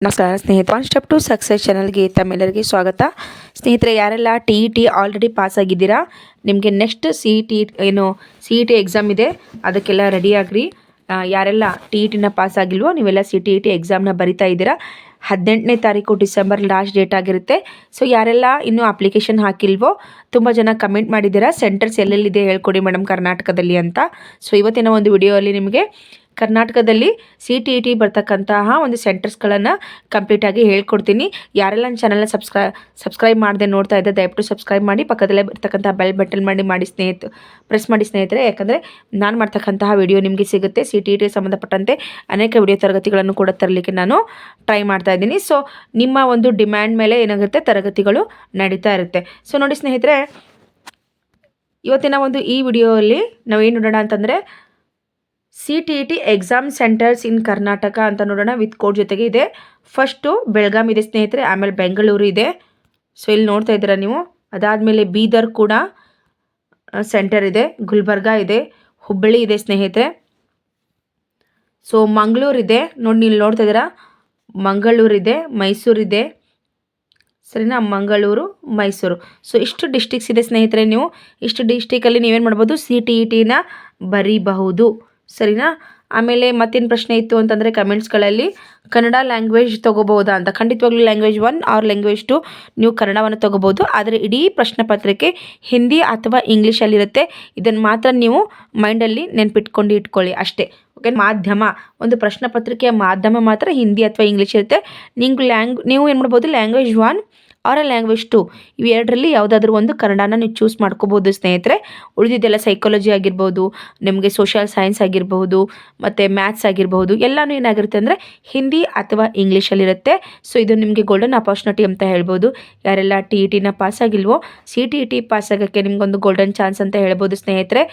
ನಮಸ್ಕಾರ ಸ್ನೇಹಿತರೆ, one step to success ಚಾನಲ್ಗೆ ತಮ್ಮೆಲ್ಲರಿಗೆ ಸ್ವಾಗತ. ಸ್ನೇಹಿತರೆ, ಯಾರೆಲ್ಲ TET ಆಲ್ರೆಡಿ ಪಾಸ್ ಆಗಿದ್ದೀರಾ, ನಿಮಗೆ ನೆಕ್ಸ್ಟ್ CET ಎಕ್ಸಾಮ್ ಇದೆ, ಅದಕ್ಕೆಲ್ಲ ರೆಡಿ ಆಗ್ರಿ. ಯಾರೆಲ್ಲ TETನ ಪಾಸ್ ಆಗಿಲ್ವೋ ನೀವೆಲ್ಲ CET ಎಕ್ಸಾಮ್ನ ಬರಿತಾ ಇದ್ದೀರಾ. 18ನೇ ತಾರೀಕು ಡಿಸೆಂಬರ್ ಲಾಸ್ಟ್ ಡೇಟ್ ಆಗಿರುತ್ತೆ. ಸೊ ಯಾರೆಲ್ಲ ಇನ್ನೂ ಅಪ್ಲಿಕೇಶನ್ ಹಾಕಿಲ್ವೋ, ತುಂಬ ಜನ ಕಮೆಂಟ್ ಮಾಡಿದ್ದೀರಾ ಸೆಂಟರ್ಸ್ ಎಲ್ಲೆಲ್ಲಿದೆ ಹೇಳ್ಕೊಡಿ ಮೇಡಮ್ ಕರ್ನಾಟಕದಲ್ಲಿ ಅಂತ. ಸೊ ಇವತ್ತಿನ ಒಂದು ವಿಡಿಯೋಲ್ಲಿ ನಿಮಗೆ ಕರ್ನಾಟಕದಲ್ಲಿ CET ಬರ್ತಕ್ಕಂತಹ ಒಂದು ಸೆಂಟರ್ಸ್ಗಳನ್ನು ಕಂಪ್ಲೀಟಾಗಿ ಹೇಳ್ಕೊಡ್ತೀನಿ. ಯಾರೆಲ್ಲ ನನ್ನ ಚಾನಲ್ನ ಸಬ್ಸ್ಕ್ರೈಬ್ ಮಾಡದೆ ನೋಡ್ತಾ ಇದ್ದರೆ ದಯವಿಟ್ಟು ಸಬ್ಸ್ಕ್ರೈಬ್ ಮಾಡಿ, ಪಕ್ಕದಲ್ಲೇ ಬರ್ತಕ್ಕಂಥ ಬೆಲ್ ಬಟನ್ ಪ್ರೆಸ್ ಮಾಡಿ ಸ್ನೇಹಿತರೆ. ಯಾಕಂದರೆ ನಾನು ಮಾಡ್ತಕ್ಕಂತಹ ವಿಡಿಯೋ ನಿಮಗೆ ಸಿಗುತ್ತೆ. CET ಸಂಬಂಧಪಟ್ಟಂತೆ ಅನೇಕ ವಿಡಿಯೋ ತರಗತಿಗಳನ್ನು ಕೂಡ ತರಲಿಕ್ಕೆ ನಾನು ಟ್ರೈ ಮಾಡ್ತಾ ಇದ್ದೀನಿ. ಸೊ ನಿಮ್ಮ ಒಂದು ಡಿಮ್ಯಾಂಡ್ ಮೇಲೆ ಏನಾಗುತ್ತೆ, ತರಗತಿಗಳು ನಡೀತಾ ಇರುತ್ತೆ. ಸೊ ನೋಡಿ ಸ್ನೇಹಿತರೆ, ಇವತ್ತಿನ ಒಂದು ಈ ವಿಡಿಯೋಲ್ಲಿ ನಾವೇನು ನೋಡೋಣ ಅಂತಂದರೆ CET ಎಕ್ಸಾಮ್ ಸೆಂಟರ್ಸ್ ಇನ್ ಕರ್ನಾಟಕ ಅಂತ ನೋಡೋಣ. ವಿತ್ ಕೋಡ್ ಜೊತೆಗೆ ಇದೆ. ಫಸ್ಟು ಬೆಳಗಾಂ ಇದೆ ಸ್ನೇಹಿತರೆ, ಆಮೇಲೆ ಬೆಂಗಳೂರು ಇದೆ. ಸೊ ಇಲ್ಲಿ ನೋಡ್ತಾ ಇದ್ದೀರಾ ನೀವು. ಅದಾದಮೇಲೆ ಬೀದರ್ ಕೂಡ ಸೆಂಟರ್ ಇದೆ, ಗುಲ್ಬರ್ಗ ಇದೆ, ಹುಬ್ಬಳ್ಳಿ ಇದೆ ಸ್ನೇಹಿತರೆ. ಸೊ ಮಂಗಳೂರಿದೆ ನೋಡಿ, ನೀವು ನೋಡ್ತಾ ಇದ್ದೀರಾ, ಮಂಗಳೂರಿದೆ, ಮೈಸೂರಿದೆ, ಸರಿನಾ, ಮಂಗಳೂರು, ಮೈಸೂರು. ಸೊ ಇಷ್ಟು ಡಿಸ್ಟಿಕ್ಸ್ ಇದೆ ಸ್ನೇಹಿತರೆ. ನೀವು ಇಷ್ಟು ಡಿಸ್ಟಿಕಲ್ಲಿ ನೀವೇನು ಮಾಡ್ಬೋದು, CETನ ಬರೀಬಹುದು, ಸರಿನಾ. ಆಮೇಲೆ ಮತ್ತೇನು ಪ್ರಶ್ನೆ ಇತ್ತು ಅಂತಂದರೆ ಕಮೆಂಟ್ಸ್ಗಳಲ್ಲಿ ಕನ್ನಡ ಲ್ಯಾಂಗ್ವೇಜ್ ತೊಗೋಬೋದಾ ಅಂತ. ಖಂಡಿತವಾಗ್ಲೂ ಲ್ಯಾಂಗ್ವೇಜ್ 1 ಆರ್ ಲ್ಯಾಂಗ್ವೇಜ್ 2 ನೀವು ಕನ್ನಡವನ್ನು ತೊಗೋಬೋದು. ಆದರೆ ಇಡೀ ಪ್ರಶ್ನೆ ಪತ್ರಿಕೆ ಹಿಂದಿ ಅಥವಾ ಇಂಗ್ಲೀಷಲ್ಲಿರುತ್ತೆ. ಇದನ್ನು ಮಾತ್ರ ನೀವು ಮೈಂಡಲ್ಲಿ ನೆನ್ಪಿಟ್ಕೊಂಡು ಇಟ್ಕೊಳ್ಳಿ ಅಷ್ಟೇ. ಓಕೆ, ಮಾಧ್ಯಮ, ಒಂದು ಪ್ರಶ್ನೆ ಪತ್ರಿಕೆಯ ಮಾಧ್ಯಮ ಮಾತ್ರ ಹಿಂದಿ ಅಥವಾ ಇಂಗ್ಲೀಷ್ ಇರುತ್ತೆ. ನೀವು ಏನು ಮಾಡ್ಬೋದು, ಲ್ಯಾಂಗ್ವೇಜ್ 1 ಆರ್ ಲ್ಯಾಂಗ್ವೇಜ್ 2 ಇವೆರಡರಲ್ಲಿ ಯಾವುದಾದ್ರೂ ಒಂದು ಕನ್ನಡನ ನೀವು ಚೂಸ್ ಮಾಡ್ಕೋಬೋದು ಸ್ನೇಹಿತರೆ. ಉಳಿದಿದ್ದೆಲ್ಲ ಸೈಕಾಲಜಿ ಆಗಿರ್ಬೋದು, ನಿಮಗೆ ಸೋಷಿಯಲ್ ಸೈನ್ಸ್ ಆಗಿರಬಹುದು, ಮತ್ತು ಮ್ಯಾಥ್ಸ್ ಆಗಿರಬಹುದು, ಎಲ್ಲನೂ ಏನಾಗಿರುತ್ತೆ ಅಂದರೆ ಹಿಂದಿ ಅಥವಾ ಇಂಗ್ಲೀಷಲ್ಲಿರುತ್ತೆ. ಸೊ ಇದು ನಿಮಗೆ ಗೋಲ್ಡನ್ ಅಪಾರ್ಚುನಿಟಿ ಅಂತ ಹೇಳ್ಬೋದು. ಯಾರೆಲ್ಲ TETನ ಪಾಸ್ ಆಗಿಲ್ವೋ, CET ಪಾಸ್ ಆಗೋಕ್ಕೆ ನಿಮಗೊಂದು ಗೋಲ್ಡನ್ ಚಾನ್ಸ್ ಅಂತ ಹೇಳ್ಬೋದು ಸ್ನೇಹಿತರೆ.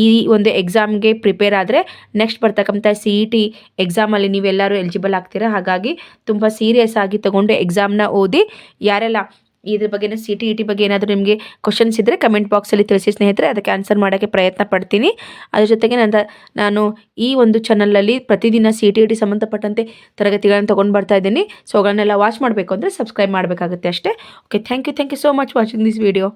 ಈ ಒಂದು ಎಕ್ಸಾಮ್ಗೆ ಪ್ರಿಪೇರ್ ಆದರೆ ನೆಕ್ಸ್ಟ್ ಬರ್ತಕ್ಕಂಥ CET ಎಕ್ಸಾಮಲ್ಲಿ ನೀವೆಲ್ಲರೂ ಎಲಿಜಿಬಲ್ ಆಗ್ತೀರಾ. ಹಾಗಾಗಿ ತುಂಬ ಸೀರಿಯಸ್ ಆಗಿ ತೊಗೊಂಡು ಎಕ್ಸಾಮ್ನ ಓದಿ. ಯಾರೆಲ್ಲ ಇದ್ರ ಬಗ್ಗೆ CET ಬಗ್ಗೆ ಏನಾದರೂ ನಿಮಗೆ ಕ್ವಶನ್ಸ್ ಇದ್ದರೆ ಕಮೆಂಟ್ ಬಾಕ್ಸಲ್ಲಿ ತಿಳಿಸಿ ಸ್ನೇಹಿತರೆ, ಅದಕ್ಕೆ ಆನ್ಸರ್ ಮಾಡೋಕ್ಕೆ ಪ್ರಯತ್ನ ಪಡ್ತೀನಿ. ಅದ್ರ ಜೊತೆಗೆ ನಾನು ಈ ಒಂದು ಚಾನಲಲ್ಲಿ ಪ್ರತಿದಿನ CET ಸಂಬಂಧಪಟ್ಟಂತೆ ತರಗತಿಗಳನ್ನು ತೊಗೊಂಡು ಬರ್ತಾ ಇದ್ದೀನಿ. ಸೊ ಅವುಗಳನ್ನೆಲ್ಲ ವಾಚ್ ಮಾಡಬೇಕು ಅಂದರೆ ಸಬ್ಸ್ಕ್ರೈಬ್ ಮಾಡಬೇಕಾಗುತ್ತೆ ಅಷ್ಟೇ. Okay, thank you so much watching this video.